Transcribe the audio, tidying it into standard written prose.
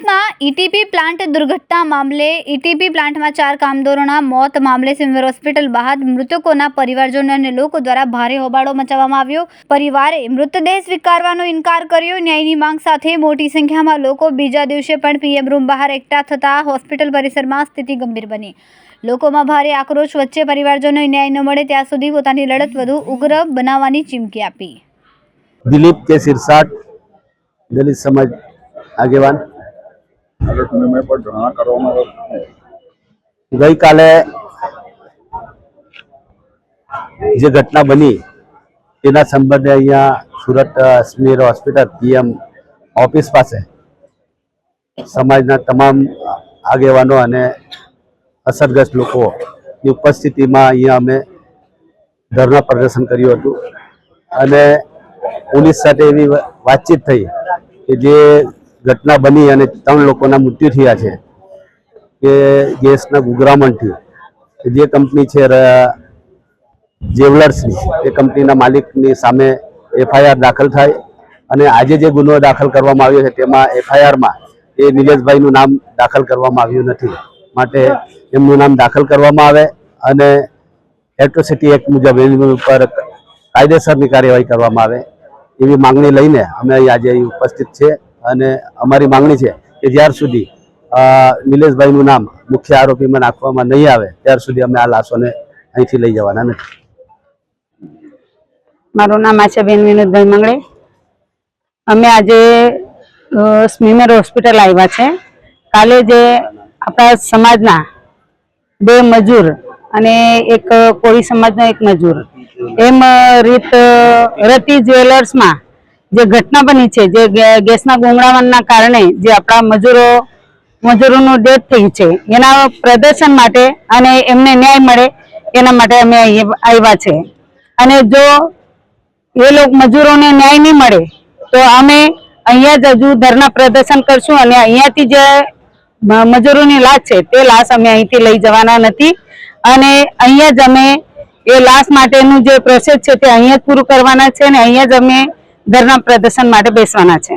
સુરतना ETP plant दुर्घटना मामले ETP plant में 4 कामदारों मौत मामले सिविल होस्पिटल बाद मृतकों परिवारजनों और लोगों द्वारा भारे होबाळो मचाववामां आव्यो। परिवारे मृतदेह स्वीकारवानो इनकार कर्यो। न्यायनी मांग साथे मोटी संख्या में लोग बीजा दिवसे पण पीएम रूम बहार एकठा थता होस्पिटल परिसर में स्थिति गंभीर बनी। लोकोमां भारे आक्रोश वच्चे परिवारजनों न्याय न मळे त्यां सुधी पोतानी लड़त वधु उग्र बनाववानी चीमकी आपी। दिलीप के सिरसाट दलित समाज आगेवान गई काले जे घटना बनी तेना संबंधे अहींया सूरत स्मीर होस्पिटल पीएम ऑफिस पासे समाजना तमाम आगेवानो अने असरग्रस्त लोकोनी उपस्थितिमां अहींया अमे धरना प्रदर्शन कर्युं हतुं अने पुलिस साथे एवी वातचीत थई के जे घटना बनी अने 3 लोकोना मृत्यु थया छे के गैसना गुगरामणथी जे कंपनी छे जेवलर्सनी ए कंपनीना मालिकनी सामे एफआईआर दाखल थाय अने आजे जे गुनो दाखल करवामां आव्यो छे तेमां एफआईआर मां ए निलेशभाईनुं नाम दाखल करवामां आव्युं नथी माटे एमनुं नाम दाखल करवामां आवे अने एट्रोसिटी एक्ट मुजब एमनी उपर कायदेसरनी कार्यवाही करवामां आवे एवी मांगणी लईने अमे आज उपस्थित छे अने अमारी मांगणी छे के ज्यार सुधी निलेशभाईनुं नाम मुख्य आरोपी में नाखवामां नहीं आवे त्यार सुधी अमे आ लाशोने અહીંથી લઈ જવાના નથી। મારું નામ આશાબેન વિનોદભાઈ મંગળે। અમે આજે સ્મીમેર હોસ્પિટલ આવ્યા છે। કાલે જે આપણા સમાજના 2 મજૂર અને એક કોળી સમાજનો એક મજૂર એમ રતિ જ્વેલર્સમાં જે ઘટના બની છે જે ગેસના ગુંગળામણના કારણે જે આપણા મજૂરોનું ડેથ થયું છે એના પ્રદર્શન માટે અને એમને ન્યાય મળે એના માટે અમે આવ્યા છે। અને જો એ લોક મજૂરોને ન્યાય નહીં મળે તો અમે અહીંયા જ હજુ ધરના પ્રદર્શન કરશું અને અહીંયાથી જે મજૂરોની લાશ છે તે લાશ અમે અહીંથી લઈ જવાના નથી અને અહીંયા જ અમે એ લાશ માટેનું જે પ્રોસેસ છે તે અહીંયા જ પૂરું કરવાના છે અને અહીંયા જ અમે ધરના પ્રદર્શન માટે બેસવાના છે।